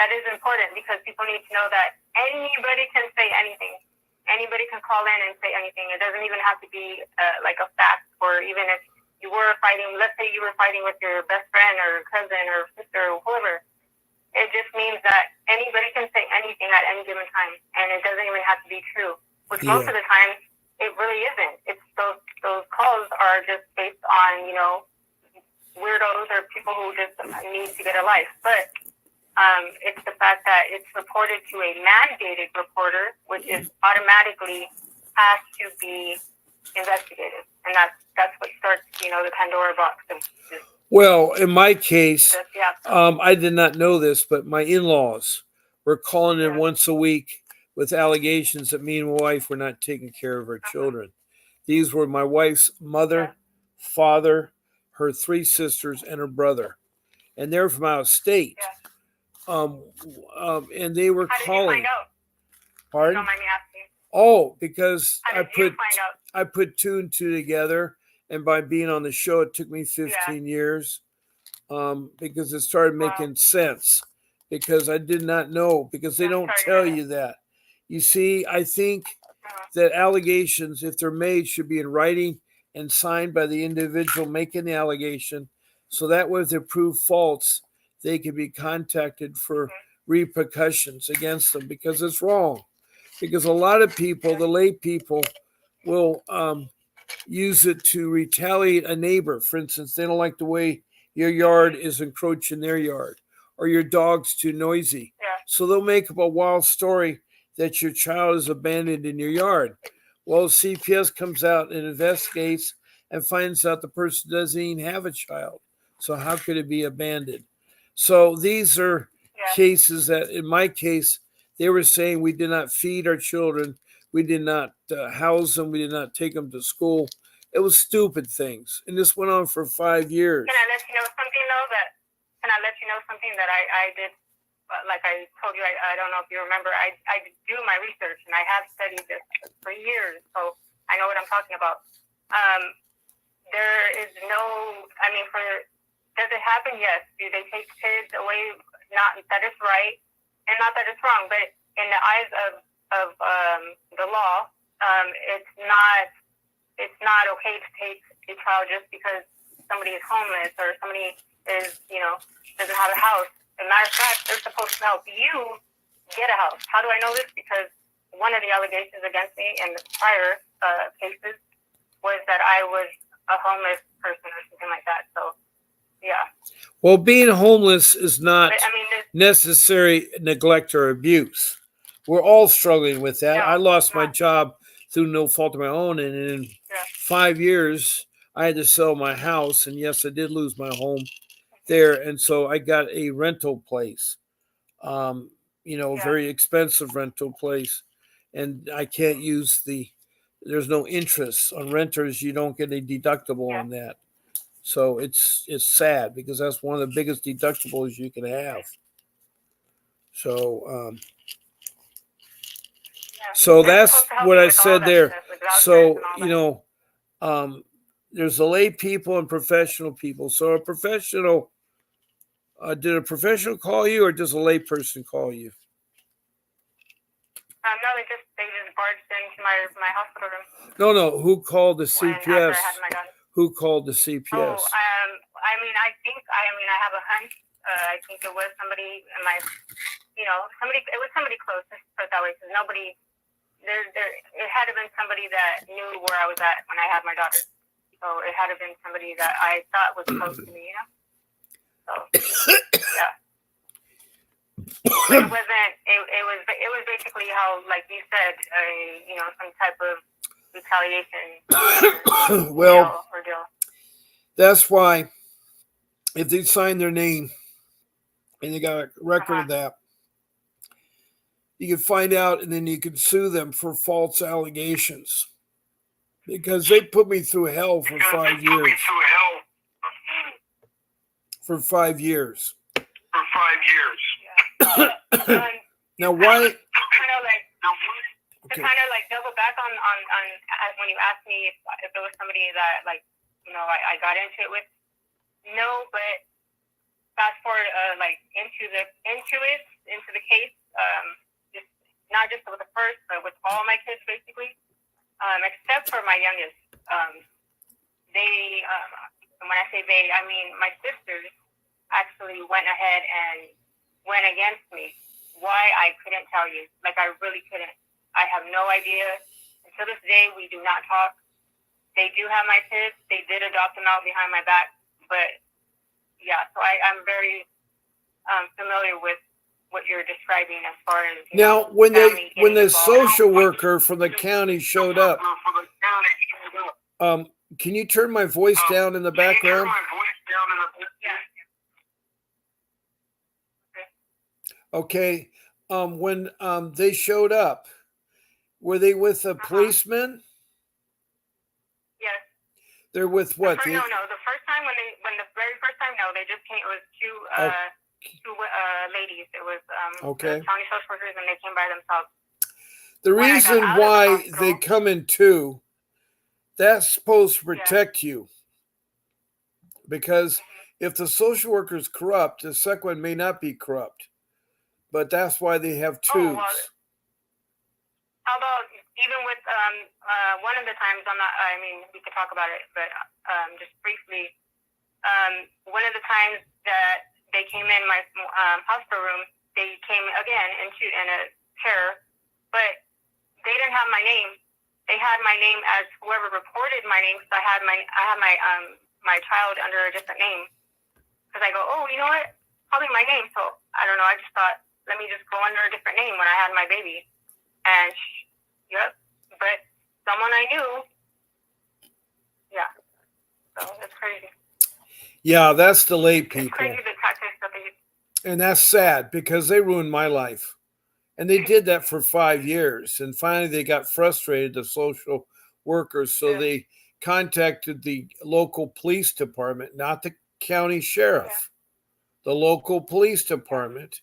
that is important, because people need to know that anybody can say anything. Anybody can call in and say anything. It doesn't even have to be like a fact, or even if you were fighting, let's say you were fighting with your best friend or cousin or sister or whoever. It just means that anybody can say anything at any given time, and it doesn't even have to be true. Which most of the time, it really isn't. It's those calls are just based on, you know, weirdos or people who just need to get a life. But it's the fact that it's reported to a mandated reporter, which is automatically has to be investigated, and that's what starts, you know, the Pandora box of just. Well, in my case, I did not know this, but my in-laws were calling in once a week with allegations that me and my wife were not taking care of our children. These were my wife's mother, father, her 3 sisters, and her brother. And they're from out of state. And they were calling. How did you find out? Pardon? Don't mind me asking. Oh, because How did you find out? I put 2 and 2 together. And by being on the show, it took me 15 years because it started making sense, because I did not know, because they don't tell you that. You see, I think that allegations, if they're made, should be in writing and signed by the individual making the allegation. So that way, if they're proved false, they can be contacted for repercussions against them, because it's wrong. Because a lot of people, the lay people, will use it to retaliate a neighbor. For instance, they don't like the way your yard is encroaching their yard, or your dog's too noisy. So they'll make up a wild story that your child is abandoned in your yard. Well, CPS comes out and investigates and finds out the person doesn't even have a child. So how could it be abandoned? So these are cases that, in my case, they were saying we did not feed our children. We did not house them. We did not take them to school. It was stupid things. And this went on for 5 years. Can I let you know something, though, that I did? Like I told you, I don't know if you remember, I do my research, and I have studied this for years, so I know what I'm talking about. There is no, I mean, does it happen? Yes. Do they take kids away? Not that it's right, and not that it's wrong, but in the eyes of the law, it's not okay to take a child just because somebody is homeless or somebody is, you know, doesn't have a house. As a matter of fact, they're supposed to help you get a house. How do I know this? Because one of the allegations against me in the prior cases was that I was a homeless person or something like that. So, yeah. Well, being homeless is not necessary neglect or abuse. We're all struggling with that. I lost my job through no fault of my own, and in 5 years, I had to sell my house. And yes, I did lose my home there, and so I got a rental place, very expensive rental place, and I can't use there's no interest on renters. You don't get a deductible on that. So it's sad, because that's one of the biggest deductibles you can have. So, so that's what I said there. So, there's the lay people and professional people. So a professional, did a professional call you, or does a lay person call you? No, they just barged into my hospital room. No. Who called the CPS? Who called the CPS? Oh, I have a hunch. I think it was somebody in my, it was somebody close, let's put it that way, because nobody, it had to have been somebody that knew where I was at when I had my daughter. So it had to have been somebody that I thought was close to me, So, yeah. It wasn't, it was basically how, like you said, some type of retaliation. Well, deal. That's why if they sign their name and they got a record of that, you can find out, and then you can sue them for false allegations, because they put me through hell for 5 years. For 5 years. Yeah. Now, why? to kind of like double back on when you asked me if it was somebody that like, you know, I got into it with. No, but fast forward like into the case, just not just with the first, but with all my kids basically, except for my youngest. They, when I say they, I mean my sisters actually went ahead and went against me. Why, I couldn't tell you. Like, I really couldn't. I have no idea. Until this day, we do not talk. They do have my kids. They did adopt them out behind my back. But, yeah, so I'm very familiar with what you're describing as far as... Now, when the social worker from the county showed up, can you turn my voice down in the background? Okay. When they showed up, were they with a policeman? Yes. They're with what? No. The first time when the very first time, no, they just came. It was two ladies. It was okay. The county social workers, and they came by themselves. The reason why they come in two, that's supposed to protect you, because if the social worker is corrupt, the second one may not be corrupt. But that's why they have twos. Well, how about even with one of the times, I mean, we could talk about it, but just briefly, one of the times that they came in my hospital room, they came again in a pair, but they didn't have my name. They had my name as whoever reported my name, because I had my child under a different name. Because I go, oh, you know what? Probably my name. So I don't know. I just thought, let me just go under a different name when I had my baby. And, yep. But someone I knew, yeah. So it's crazy. Yeah, that's the lay people. It's crazy the tactics that they... And that's sad, because they ruined my life. And they did that for 5 years. And finally they got frustrated, the social workers. So they contacted the local police department, not the county sheriff. The local police department.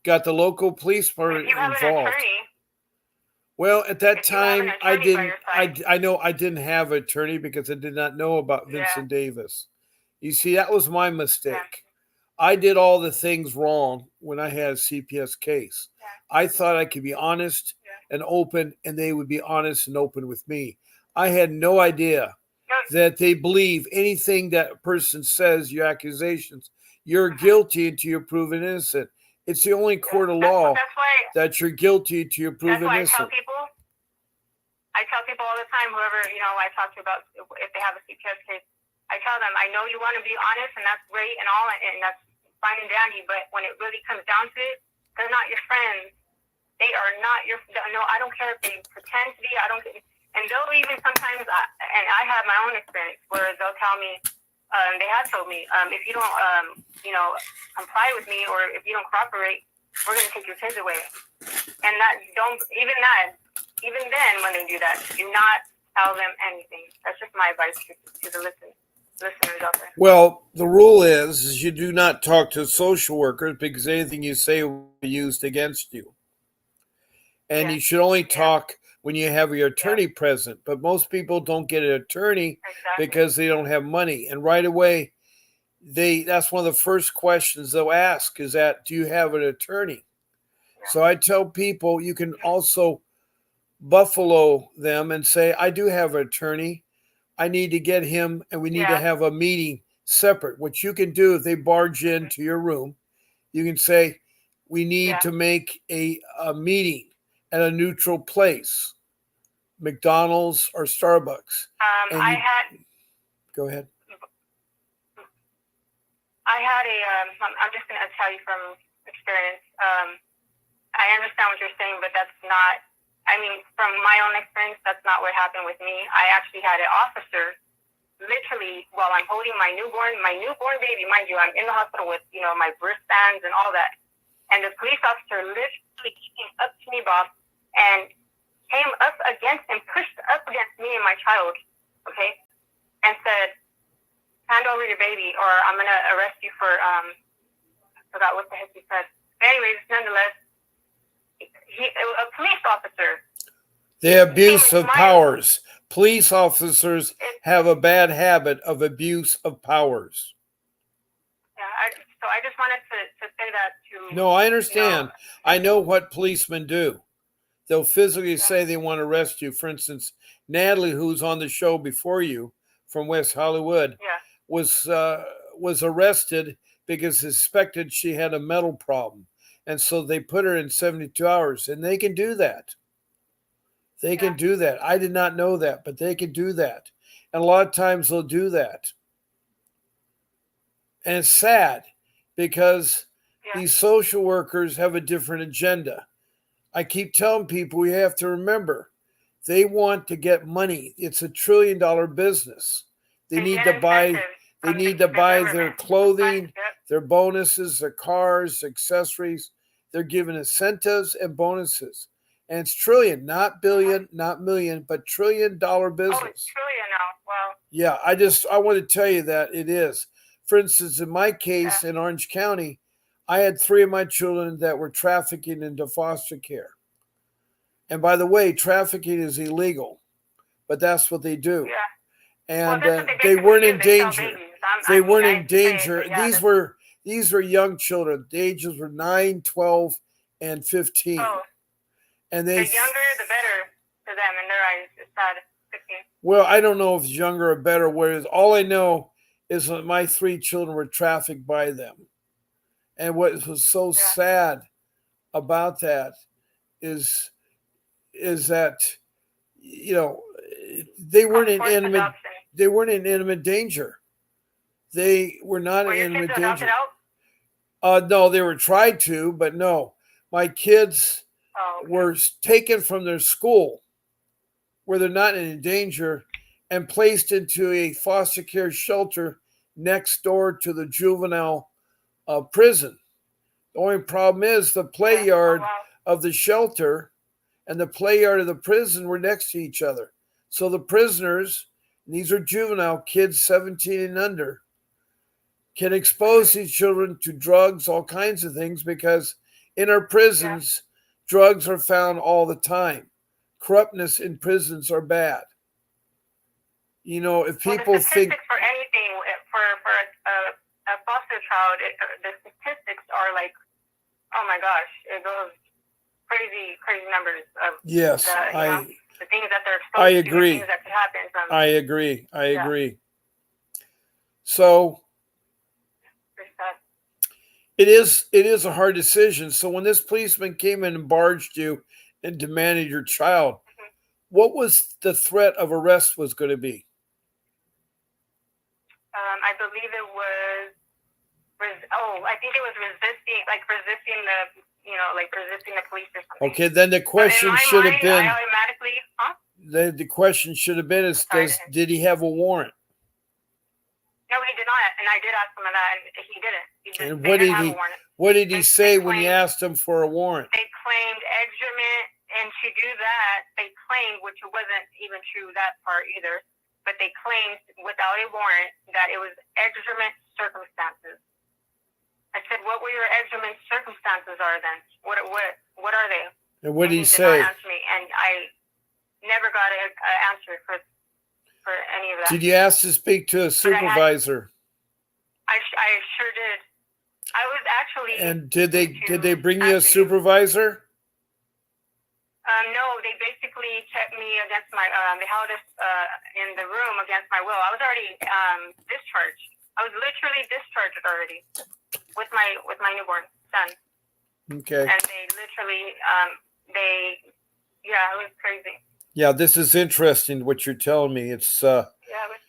Got the local police department involved. Well, at that time, I know I didn't have an attorney because I did not know about Vincent Davis. You see, that was my mistake. Yeah. I did all the things wrong when I had a CPS case. Yeah. I thought I could be honest and open, and they would be honest and open with me. I had no idea that they believe anything that a person says, your accusations, you're guilty until you're proven innocent. It's the only court of law that you're guilty until you're proven innocent. I tell people all the time, whoever, I talk to about if they have a CPS case, I tell them, I know you want to be honest, and that's great and all, and that's fine and dandy, but when it really comes down to it, they're not your friends. They are not your, no, I don't care if they pretend to be, and they'll even sometimes, and I have my own experience where they'll tell me, they have told me, if you don't, comply with me, or if you don't cooperate, we're going to take your kids away. And even then, when they do that, do not tell them anything. That's just my advice to the listeners out there. Well, the rule is you do not talk to social workers, because anything you say will be used against you. And you should only talk when you have your attorney present. But most people don't get an attorney because they don't have money. And right away, that's one of the first questions they'll ask is that, do you have an attorney? Yeah. So I tell people, you can also buffalo them and say, I do have an attorney. I need to get him, and we need to have a meeting separate. What you can do if they barge into your room, you can say, we need to make a meeting at a neutral place, McDonald's or Starbucks. Go ahead. I had I'm just going to tell you from experience. I understand what you're saying, but that's not, from my own experience, that's not what happened with me. I actually had an officer, literally, while I'm holding my newborn baby, mind you, I'm in the hospital with, my wristbands and all that. And the police officer literally came up to me, Bob, and came up against and pushed up against me and my child, okay, and said, hand over your baby, or I'm going to arrest you for, I forgot what the heck he said. But anyways, nonetheless, a police officer The abuse it's of my- powers. Police officers have a bad habit of abuse of powers. Yeah, so I just wanted to say that to. No, I understand. You know, I know what policemen do. They'll physically say they want to arrest you. For instance, Natalie, who's on the show before you from West Hollywood, yeah. was arrested because suspected she had a mental problem, and so they put her in 72 hours. And they can do that. They can do that. I did not know that, but they can do that. And a lot of times they'll do that. And it's sad because these social workers have a different agenda. I keep telling people we have to remember they want to get money. It's $1 trillion business. They need to buy their clothing, their bonuses, their cars, accessories. They're given incentives and bonuses. And it's trillion, not billion, not million, but $1 trillion business. Oh, it's trillion now. Wow. Yeah, I want to tell you that it is. For instance, in my case in Orange County, I had 3 of my children that were trafficking into foster care. And by the way, trafficking is illegal, but that's what they do. Yeah. And they weren't in danger. They weren't in danger. These were young children. The ages were 9, 12, and 15. Oh. And The younger, the better to them in their eyes. It's sad. 15. Well, I don't know if it's younger or better. Whereas all I know is that my 3 children were trafficked by them. And what was so sad about that is that, you know, they weren't in intimate danger. They were not in intimate danger. No, they were tried to, but no. My kids were taken from their school where they're not in danger and placed into a foster care shelter next door to the juvenile prison. The only problem is the play yard of the shelter and the play yard of the prison were next to each other. So the prisoners, and these are juvenile kids 17 and under, can expose these children to drugs, all kinds of things, because in our prisons, drugs are found all the time. Corruptness in prisons are bad. You know, if people think for anything, for a foster child, the statistics are like, oh my gosh, it goes crazy numbers of the things that they're exposed I to, agree. things that could happen from. I agree. So it is a hard decision. So when this policeman came in and barged you and demanded your child, what was the threat of arrest was going to be? I believe it was. I think it was resisting the police or something. Okay, then the question should have been. I automatically, The question should have been: did he have a warrant? No, he did not, and I did ask him that, and he didn't. And what did he say when you asked him for a warrant? They claimed extrament, and to do that, they claimed, which wasn't even true that part either, but they claimed without a warrant that it was extrament circumstances. I said, "What were your extrament circumstances are then? What are they?" And what did he did say? not answer me, and I never got an answer for any of that. Did you ask to speak to a supervisor? I sure did. I was actually. And did they bring you a supervisor? No, they basically kept me against my. They held us in the room against my will. I was already discharged. I was literally discharged already with my newborn son. Okay. And they literally it was crazy. Yeah, this is interesting what you're telling me. It's it was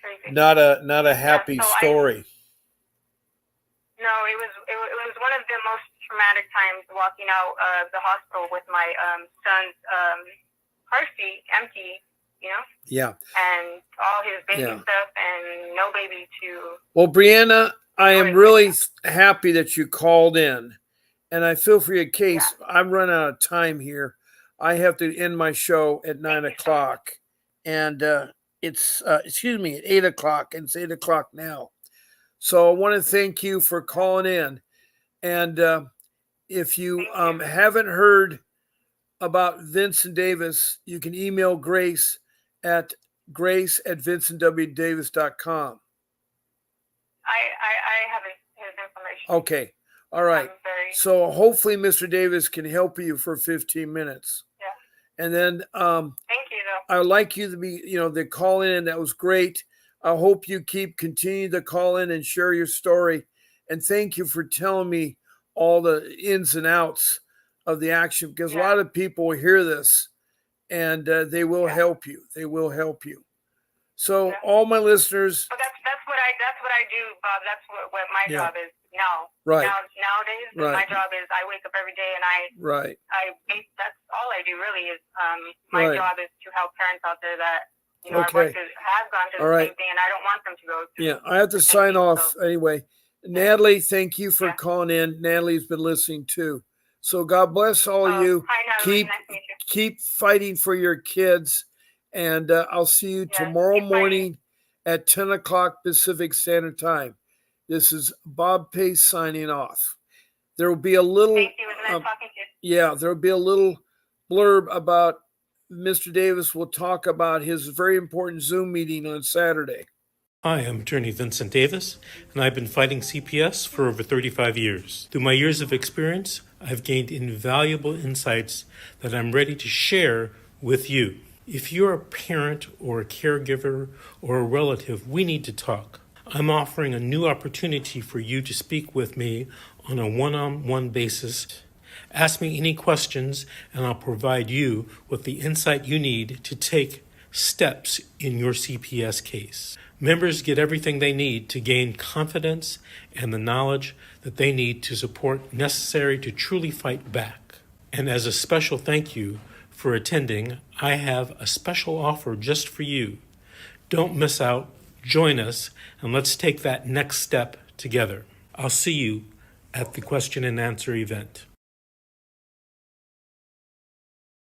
crazy. not a happy story. No, it was one of the most traumatic times walking out of the hospital with my son's car seat empty, you know? Yeah. And all his baby stuff and no baby to. Well, Brianna, I am really happy that you called in, and I feel for your case. I'm running out of time here. I have to end my show at 9 o'clock, and it's at 8 o'clock, and it's 8 o'clock now. So I want to thank you for calling in. And if you haven't heard about Vincent Davis, you can email Grace at vincentwdavis.com. I have his information. Okay. All right. So hopefully Mr. Davis can help you for 15 minutes. Yeah. And then thank you though. I'd like you to be, the call in. That was great. I hope you continue to call in and share your story. And thank you for telling me all the ins and outs of the action, because a lot of people will hear this and they will help you. They will help you. So all my listeners. But that's what I do, Bob. That's what my job is now. Right. Nowadays, my job is I wake up every day and that's all I do really is my job is to help parents out there that have gone through the same thing, and I don't want them to go through. Yeah, I have to sign off anyway. Natalie, thank you for calling in. Natalie's been listening too. So God bless all of you. Hi, Natalie. Nice to meet you. Keep fighting for your kids, and I'll see you tomorrow morning at 10 o'clock Pacific Standard Time. This is Bob Pace signing off. There will be a little. Thank you. It was nice talking to you. Yeah, there will be a little blurb about Mr. Davis. Will talk about his very important Zoom meeting on Saturday. Hi, I'm attorney Vincent Davis, and I've been fighting CPS for over 35 years. Through my years of experience, I've gained invaluable insights that I'm ready to share with you. If you're a parent or a caregiver or a relative, we need to talk. I'm offering a new opportunity for you to speak with me on a one-on-one basis. Ask me any questions, and I'll provide you with the insight you need to take steps in your CPS case. Members get everything they need to gain confidence and the knowledge that they need to support necessary to truly fight back. And as a special thank you for attending, I have a special offer just for you. Don't miss out. Join us, and let's take that next step together. I'll see you at the question and answer event.